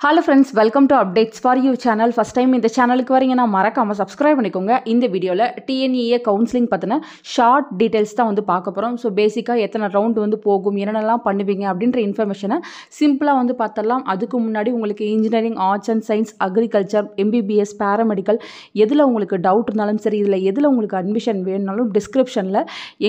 Hello friends, welcome to Updates for You channel. First time இந்த சேனலுக்கு வரீங்கன்னா மறக்காம subscribe பண்ணிக்கோங்க. இந்த வீடியோல TNEA கவுன்சிலிங் பத்தின ஷார்ட் டீடைல்ஸ் தான் வந்து பார்க்க போறோம். ஸோ பேசிக்கா எத்தனை ரவுண்ட் வந்து போகும், என்னென்னலாம் பண்ணுவீங்க அப்படின்ற இன்ஃபர்மேஷனை சிம்பிளா வந்து பார்த்தரலாம். அதுக்கு முன்னாடி உங்களுக்கு engineering, arts and science, agriculture, MBBS, paramedical எதில் உங்களுக்கு டவுட் இருந்தாலும் சரி, இதில் எதில் உங்களுக்கு அட்மிஷன் வேணுனாலும் டிஸ்கிரிப்ஷனில்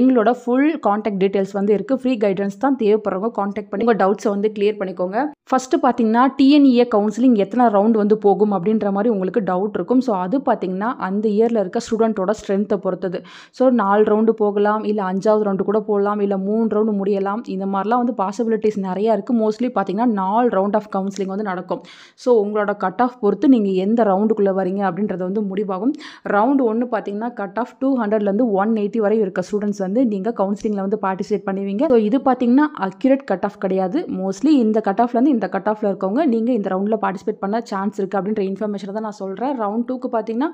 எங்களோட ஃபுல் கான்டாக்ட் டீடைல்ஸ் வந்து இருக்குது. ஃப்ரீ கைடன்ஸ் தான் தேவைப்படுறவங்க கான்டாக்ட் பண்ணி உங்கள் டவுட்ஸை வந்து கிளியர் பண்ணிக்கோங்க. ஃபஸ்ட்டு பார்த்தீங்கன்னா TNEA கவுன்சிலிங் எத்தனை ரவுண்ட் வந்து போகும் அப்படின்ற மாதிரி உங்களுக்கு டவுட் இருக்கும். ஸோ அது பார்த்தீங்கன்னா அந்த இயரில் இருக்க ஸ்டூடெண்ட்டோட ஸ்ட்ரென்த்தை பொறுத்தது. ஸோ 4 ரவுண்டு போகலாம், இல்லை 5வது ரவுண்டு கூட போகலாம், இல்லை 3 ரவுண்டு முடியலாம். இந்த மாதிரிலாம் வந்து பாசிபிலிட்டிஸ் நிறையா இருக்குது. மோஸ்ட்லி பார்த்தீங்கன்னா 4 ரவுண்ட் ஆஃப் கவுன்சிலிங் வந்து நடக்கும். ஸோ உங்களோட கட் ஆஃப் பொறுத்து நீங்கள் எந்த ரவுண்டுக்குள்ளே வரீங்க அப்படின்றது வந்து முடிவாகும். ரவுண்டு 1 பார்த்தீங்கன்னா கட் ஆஃப் 200லேருந்து 180 வரை இருக்க ஸ்டூடெண்ட்ஸ் வந்து நீங்கள் கவுன்சிலிங்கில் வந்து பார்ட்டிசிபேட் பண்ணுவீங்க. ஸோ இது பார்த்தீங்கன்னா அக்யூரேட் கட் ஆஃப் கிடையாது. மோஸ்ட்லி இந்த கட் ஆஃப்லேருந்து இந்த கட் ஆஃபில் இருக்கவங்க நீங்கள் இந்த ரவுண்டில் பார்ட்டிசிபேட் பண்ண சான்ஸ் இருக்குது அப்படின்ற இன்ஃபர்மேஷனை தான் நான் சொல்கிறேன். ரவுண்ட் 2க்கு பார்த்தீங்கன்னா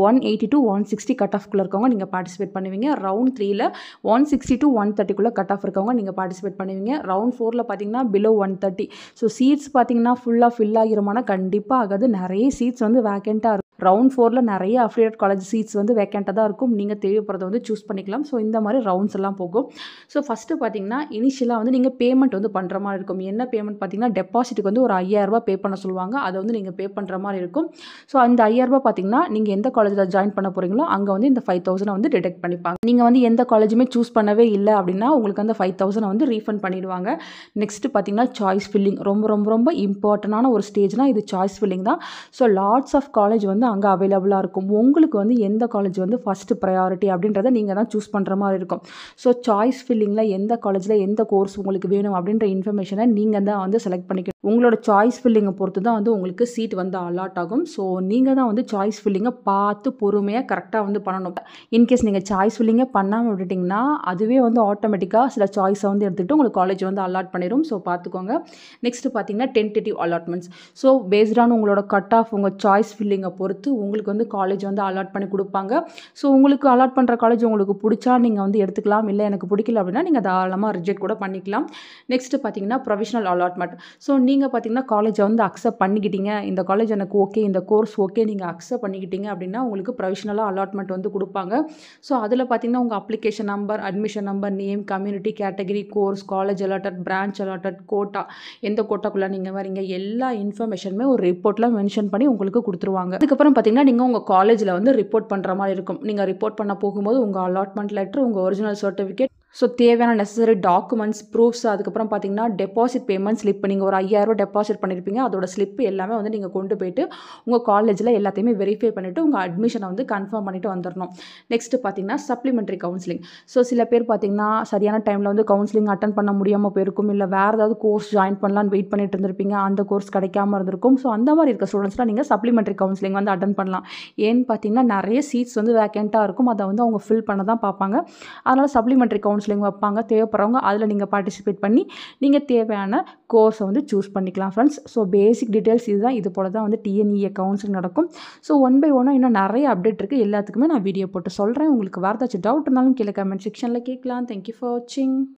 180 to 160 கட் ஆஃப்குள்ளே இருக்கவங்க நீங்கள் பார்ட்டிசிபேட் பண்ணுவீங்க. ரவுண்ட் 3ல் 160 to 130க்குள்ளே கட் ஆஃப் இருக்கவங்க நீங்கள் பார்ட்டிசிபேட் பண்ணுவீங்க. ரவுண்ட் 4ல் பார்த்தீங்கன்னா பிலோ 130. ஸோ சீட்ஸ் பார்த்தீங்கன்னா ஃபுல்லாக ஃபில் ஆகிருமானா கண்டிப்பாக ஆகாது. நிறைய சீட்ஸ் வந்து வேக்கண்ட்டாக இருக்கும். ரவுண்ட் 4ல் நிறைய அஃபிலியேட் காலேஜ் சீட்ஸ் வந்து வேக்கண்ட்டாக தான் இருக்கும். நீங்கள் தேவைப்படுறத வந்து சூஸ் பண்ணிக்கலாம். ஸோ இந்த மாதிரி ரவுண்ட்ஸ் எல்லாம் போகும். ஸோ ஃபஸ்ட்டு பார்த்தீங்கன்னா இனிஷியலாக வந்து நீங்கள் பேமெண்ட் வந்து பண்ணுற மாதிரி இருக்கும். என்ன பேமெண்ட் பார்த்தீங்கன்னா டெபாசிட்டுக்கு வந்து ஒரு 5000 பே பண்ண சொல்லுவாங்க. அதை வந்து நீங்கள் பே பண்ணுற மாதிரி இருக்கும். ஸோ அந்த 5000 பார்த்தீங்கன்னா நீங்கள் எந்த காலேஜில் ஜாயின் பண்ண போகிறீங்களோ அங்கே வந்து இந்த 5000 வந்து டிடெக்ட் பண்ணிப்பாங்க. நீங்கள் வந்து எந்த காலேஜுமே சூஸ் பண்ணவே இல்லை அப்படின்னா உங்களுக்கு அந்த 5000 வந்து ரீஃபண்ட் பண்ணிடுவாங்க. நெக்ஸ்ட்டு பார்த்தீங்கன்னா சாய்ஸ் ஃபில்லிங் ரொம்ப ரொம்ப ரொம்ப இம்பார்ட்டண்டான ஒரு ஸ்டேஜ்னால் இது சாய்ஸ் ஃபில்லிங் தான். ஸோ லாட்ஸ் ஆஃப் காலேஜ் வந்து அங்கே அவைலபிளாக இருக்கும். உங்களுக்கு வந்து எந்த காலேஜ் வந்து ஃபஸ்ட்டு ப்ரையாரிட்டி அப்படின்றத நீங்கள் தான் சூஸ் பண்ணுற மாதிரி இருக்கும். ஸோ சாய்ஸ் ஃபில்லிங்கில் எந்த காலேஜில் எந்த கோர்ஸ் உங்களுக்கு வேணும் அப்படின்ற இன்ஃபர்மேஷனை நீங்கள் தான் வந்து செலக்ட் பண்ணிக்கணும். உங்களோட சாய்ஸ் ஃபில்லிங்கை பொறுத்து தான் வந்து உங்களுக்கு சீட் வந்து அலாட் ஆகும். ஸோ நீங்கள் தான் வந்து சாய்ஸ் ஃபில்லிங்கை பார்த்து பொறுமையாக கரெக்டாக வந்து பண்ணணும். இன்கேஸ் நீங்கள் சாய்ஸ் ஃபில்லிங்கை பண்ணாமல் விட்டுட்டிங்கன்னா அதுவே வந்து ஆட்டோமேட்டிக்காக சில சாய்ஸை வந்து எடுத்துகிட்டு உங்களுக்கு காலேஜ் வந்து அலாட் பண்ணிடும். ஸோ பார்த்துக்கோங்க. நெக்ஸ்ட்டு பார்த்தீங்கன்னா டென்டேட்டிவ் அலாட்மெண்ட்ஸ். ஸோ பேஸ்டான உங்களோட கட் ஆஃப் உங்கள் சாய்ஸ் ஃபில்லிங்கை பொறுத்து உங்களுக்கு வந்து காலேஜ் வந்து அலாட் பண்ணி கொடுப்பாங்க. ஸோ உங்களுக்கு அலாட் பண்ணுற காலேஜ் உங்களுக்கு பிடிச்சா நீங்கள் வந்து எடுத்துக்கலாம். இல்லை எனக்கு பிடிக்கல அப்படின்னா நீங்கள் தாராளமாக ரிஜெக்ட் கூட பண்ணிக்கலாம். நெக்ஸ்ட்டு பார்த்தீங்கன்னா ப்ரொவிஷனல் அலாட்மெண்ட். ஸோ நீங்கள் பார்த்தீங்கன்னா காலேஜை வந்து அக்செப்ட் பண்ணிக்கிட்டீங்க, இந்த காலேஜ் எனக்கு ஓகே, இந்த கோர்ஸ் ஓகே, நீங்கள் அக்செப்ட் பண்ணிக்கிட்டீங்க அப்படின்னா உங்களுக்கு ப்ரொவிஷனலாக அலாட்மெண்ட் வந்து கொடுப்பாங்க. ஸோ அதில் பார்த்தீங்கன்னா உங்கள் application number, admission number, name, community category, course, college allotted, branch allotted, quota, எந்த கோட்டாக்குள்ளே நீங்கள் வரீங்க, எல்லா இன்ஃபர்மேஷனுமே ஒரு ரிப்போர்ட்டில் மென்ஷன் பண்ணி உங்களுக்கு கொடுத்துருவாங்க. அதுக்கப்புறம் பார்த்தீங்கன்னா நீங்கள் உங்கள் காலேஜில் வந்து ரிப்போர்ட் பண்ணுற மாதிரி இருக்கும். நீங்கள் ரிப்போர்ட் பண்ண போகும்போது உங்கள் அலாட்மெண்ட் லெட்டர், உங்கள் ஒரிஜினல் சர்டிஃபிகேட், ஸோ தேவையான நெசசரி டாக்குமெண்ட்ஸ், ப்ரூஃப்ஸ், அதுக்கப்புறம் பார்த்தீங்கன்னா டெபாசிட் பேமெண்ட் ஸ்லிப், நீங்கள் ஒரு 5000 டெபாசிட் பண்ணியிருப்பீங்க, அதோட ஸ்லிப் எல்லாமே வந்து நீங்கள் கொண்டு போயிட்டு உங்கள் காலேஜில் எல்லாத்தையுமே வெரிஃபை பண்ணிவிட்டு உங்கள் அட்மிஷனை வந்து கன்ஃபார்ம் பண்ணிவிட்டு வந்துடணும். நெக்ஸ்ட்டு பார்த்தீங்கன்னா சப்ளிமெண்ட்ரி கவுன்சிலிங். ஸோ சில பேர் பார்த்தீங்கன்னா சரியான டைமில் வந்து கவுன்சிலிங் அட்டன் பண்ண முடியாமல் போயிருக்கும், இல்லை வேறு ஏதாவது கோர்ஸ் ஜாயின் பண்ணலான்னு வெயிட் பண்ணிட்டு இருந்திருப்பீங்க, அந்த கோர்ஸ் கிடைக்காம இருந்திருக்கும். ஸோ அந்த மாதிரி இருக்க ஸ்டூடெண்ட்ஸ்லாம் நீங்கள் சப்ளிமெண்ட்ரி கவுன்சிலிங் வந்து அட்டன் பண்ணலாம். ஏன்னு பார்த்தீங்கன்னா நிறைய சீட்ஸ் வந்து வேக்கண்ட்டாக இருக்கும், அதை வந்து அவங்க ஃபில் பண்ண தான் பார்ப்பாங்க. அதனால் சப்ளிமெண்ட்ரி கவுன்சிலிங் வைப்பாங்க. தேவைப்படுறவங்க அதில் நீங்கள் பார்ட்டிசிபேட் பண்ணி நீங்கள் தேவையான கோர்ஸை வந்து சூஸ் பண்ணிக்கலாம் ஃப்ரெண்ட்ஸ். ஸோ பேசிக் டீட்டெயில்ஸ் இதுதான். இது போல தான் வந்து TNEA கவுன்சிலிங் நடக்கும். ஸோ ஒன் பை ஒன்னாக இன்னும் நிறைய அப்டேட் இருக்குது. எல்லாத்துக்குமே நான் வீடியோ போட்டு சொல்கிறேன். உங்களுக்கு வேறு ஏதாச்சும் டவுட் இருந்தாலும் கீழே கமெண்ட் செக்ஷனில் கேட்கலாம். தேங்க்யூ ஃபார் வாட்சிங்.